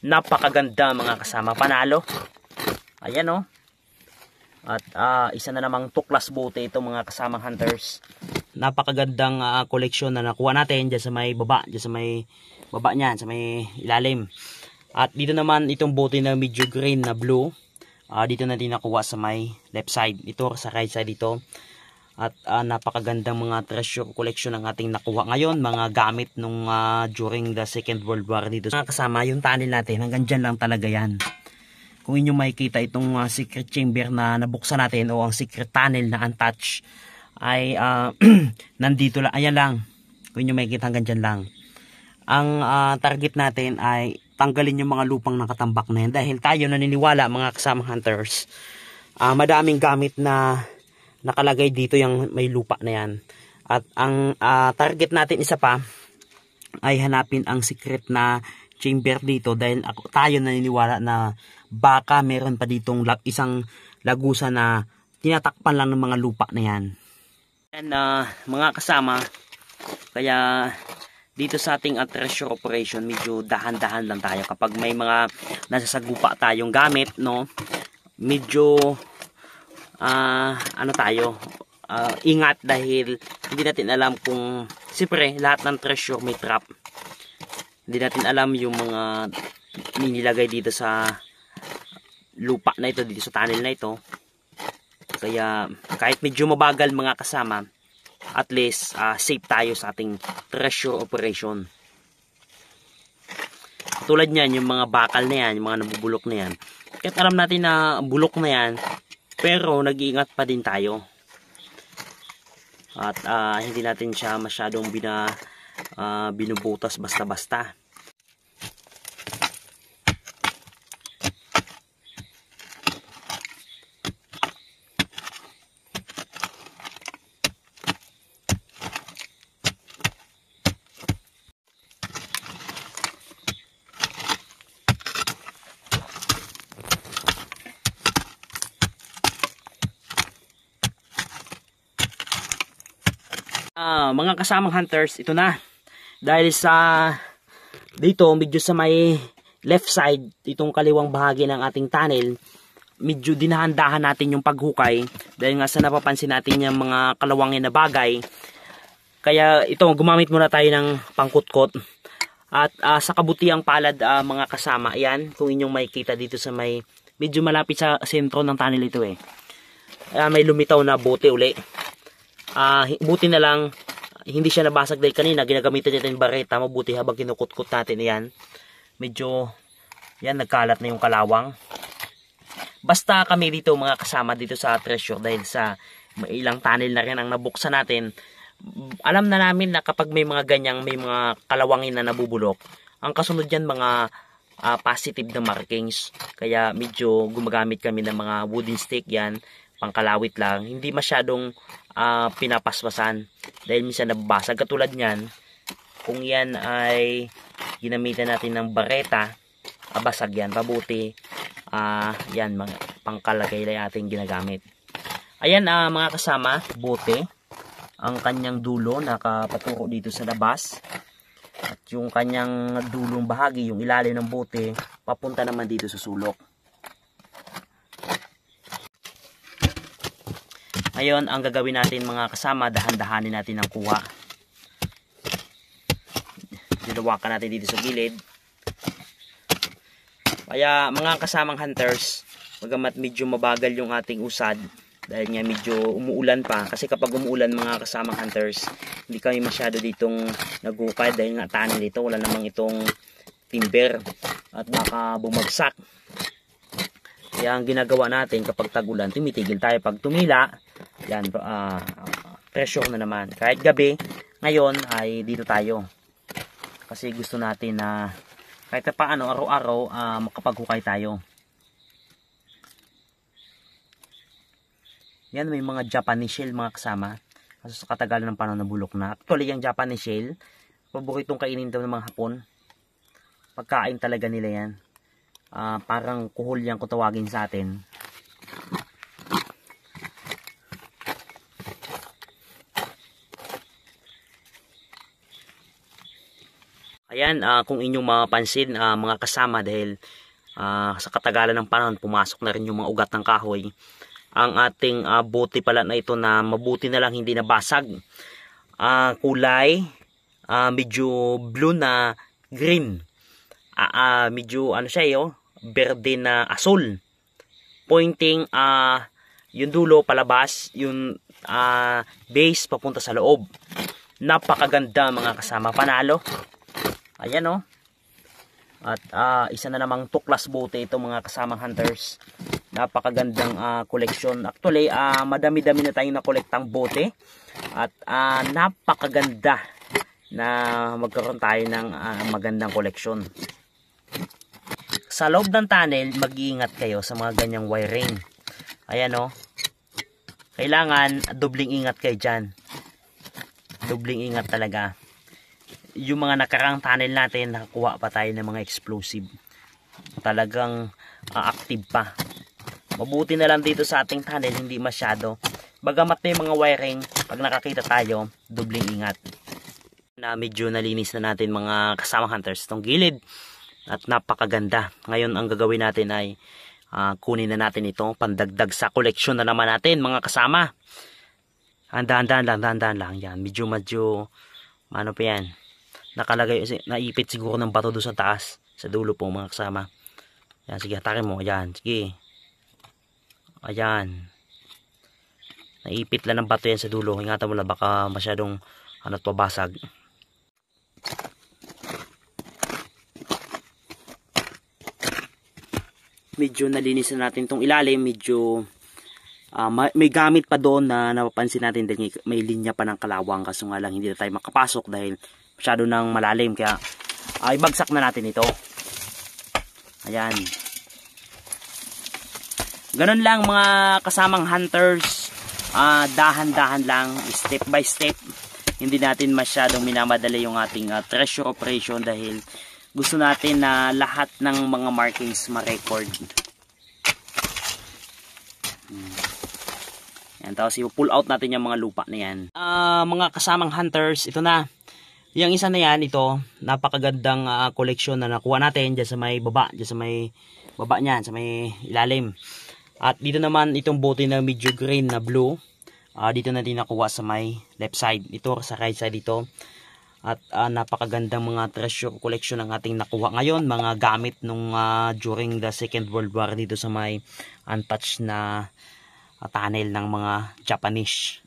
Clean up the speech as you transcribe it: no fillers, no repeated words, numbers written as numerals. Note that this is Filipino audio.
Napakaganda mga kasama, panalo. Ayan o. At isa na namang tuklas bote ito mga kasamang hunters. Napakagandang koleksyon na nakuha natin dyan sa may baba. Dyan sa may baba niyan, sa may ilalim. At dito naman itong bote na medyo green na blue. Dito natin nakuha sa may left side. Ito sa right side dito. At napakagandang mga treasure collection ng ating nakuha ngayon. Mga gamit nung during the Second World War dito. Mga kasama, yung tunnel natin, hanggang dyan lang talaga yan. Kung inyo makikita itong secret chamber na nabuksan natin o ang secret tunnel na untouched ay nandito lang. Ayan lang. Kung inyo makikita hanggang dyan lang. Ang target natin ay tanggalin yung mga lupang nakatambak na yan. Dahil tayo naniniwala mga kasamang hunters, madaming gamit na nakalagay dito yung may lupa na yan. At ang target natin isa pa ay hanapin ang secret na chamber dito dahil tayo naniniwala na baka meron pa ditong isang lagusan na tinatakpan lang ng mga lupa na yan. And mga kasama, kaya dito sa ating treasure operation medyo dahan-dahan lang tayo kapag may mga nasasagupa tayong gamit, no? Medyo ingat dahil hindi natin alam kung siyempre lahat ng treasure may trap. Hindi natin alam yung mga nilagay dito sa lupa na ito, dito sa tunnel na ito. Kaya kahit medyo mabagal mga kasama, at least safe tayo sa ating treasure operation. Tulad niyan, yung mga bakal na yan, yung mga nabubulok na yan. Kahit alam natin na bulok na yan, pero nag-iingat pa din tayo. At hindi natin siya masyadong binubutas basta-basta. Mga kasamang hunters, ito na. Dahil sa dito, medyo sa may left side, itong kaliwang bahagi ng ating tunnel, medyo dinahandahan natin yung paghukay. Dahil nga sa napapansin natin yung mga kalawangin na bagay. Kaya ito, gumamit muna tayo ng pangkutkot. At sa kabutiang palad mga kasama, yan, kung inyong makikita dito sa may, medyo malapit sa sentro ng tunnel ito eh. May lumitaw na bote uli. Buti na lang hindi siya nabasag dahil kanina ginagamitan natin bareta. Mabuti habang kinukutkot natin yan, medyo yan nagkalat na yung kalawang. Basta kami dito mga kasama dito sa treasure, dahil sa ilang tunnel na rin ang nabuksan natin, alam na namin na kapag may mga ganyang, may mga kalawangin na nabubulok, ang kasunod yan mga positive na markings. Kaya medyo gumagamit kami ng mga wooden stick yan, pangkalawit lang, hindi masyadong pinapaspasan dahil minsan nababasag. Katulad nyan, kung yan ay ginamitan natin ng bareta, basag yan. Pabuti yan mga pangkalagay lang ating ginagamit. Ayan mga kasama, bote, ang kanyang dulo nakapaturo dito sa labas, at yung kanyang dulong bahagi, yung ilalim ng bote, papunta naman dito sa sulok. Ngayon, ang gagawin natin mga kasama, dahan-dahanin natin ang kuha. Dinawakan natin dito sa gilid. Kaya mga kasamang hunters, bagamat medyo mabagal yung ating usad, dahil nga medyo umuulan pa. Kasi kapag umuulan mga kasamang hunters, hindi kami masyado ditong naghukay dahil nga tunnel dito, wala namang itong timber at baka bumagsak. Kaya ang ginagawa natin kapag tag-ulan, tumitigil tayo. Pag tumila, yan, pressure na naman. Kahit gabi, ngayon ay dito tayo. Kasi gusto natin na kahit paano araw-araw makapaghukay tayo. Yan, may mga Japanese shell mga kasama. Kasi sa katagalan ng panahon nabulok na. Actually, yung Japanese shell, paboritong kainin daw ng mga Hapon. Pagkain talaga nila yan. Parang kuhol yan kung tawagin sa atin. Ayan, kung inyong mapapansin mga kasama, dahil sa katagalan ng panahon pumasok na rin yung mga ugat ng kahoy. Ang ating bote pala na ito na mabuti na lang hindi nabasag. Kulay medyo blue na green. Medyo ano siya berde na asul. Pointing yung dulo palabas, yung base papunta sa loob. Napakaganda mga kasama, panalo. Ayan At isa na namang tuklas bote ito mga kasamang hunters. Napakagandang koleksyon. Actually, madami-dami na tayong nakolektang bote. At napakaganda na magkaroon tayo ng magandang koleksyon. Sa loob ng tunnel, mag-iingat kayo sa mga ganyang wiring. Ayan kailangan dobling ingat kayo dyan. Dobling ingat talaga. Yung mga nakarang tunnel natin, nakakuha pa tayo ng mga explosive. Talagang active pa. Mabuti na lang dito sa ating tunnel, hindi masyado. Bagamat may mga wiring, pag nakakita tayo, dobling ingat. Na medyo nalinis na natin mga kasamang hunters itong gilid. At napakaganda. Ngayon ang gagawin natin ay kunin na natin ito, pandagdag sa koleksyon na naman natin mga kasama. Dahan-dahan lang yan. Medyo ano pa yan, nakalagay, naipit siguro ng bato doon sa taas, sa dulo po mga kasama. Yan, sige, hatakin mo. Ayan, sige. Ayan. Naipit lang ng bato yan sa dulo. Ingatan mo lang, baka masyadong pabasag. Medyo nalinis na natin tong ilalim. Medyo may gamit pa doon na napapansin natin dahil may linya pa ng kalawang, kaso nga lang hindi na tayo makapasok dahil masyado nang malalim, kaya ibagsak na natin ito. Ayan, ganun lang mga kasamang hunters. Dahan-dahan lang, step by step. Hindi natin masyadong minamadali yung ating treasure operation dahil gusto natin na lahat ng mga markings ma-record. Yan, tapos i-pull out natin yung mga lupa na yan. Mga kasamang hunters, ito na. Yung isa na yan, ito, napakagandang koleksyon na nakuha natin dyan sa may baba. Dyan sa may baba niyan, sa may ilalim. At dito naman, itong bote na medyo green na blue. Dito na din nakuha sa may left side. Ito sa right side dito. At napakagandang mga treasure collection ang ating nakuha ngayon. Mga gamit nung during the Second World War dito sa may untouched na tunnel ng mga Japanese.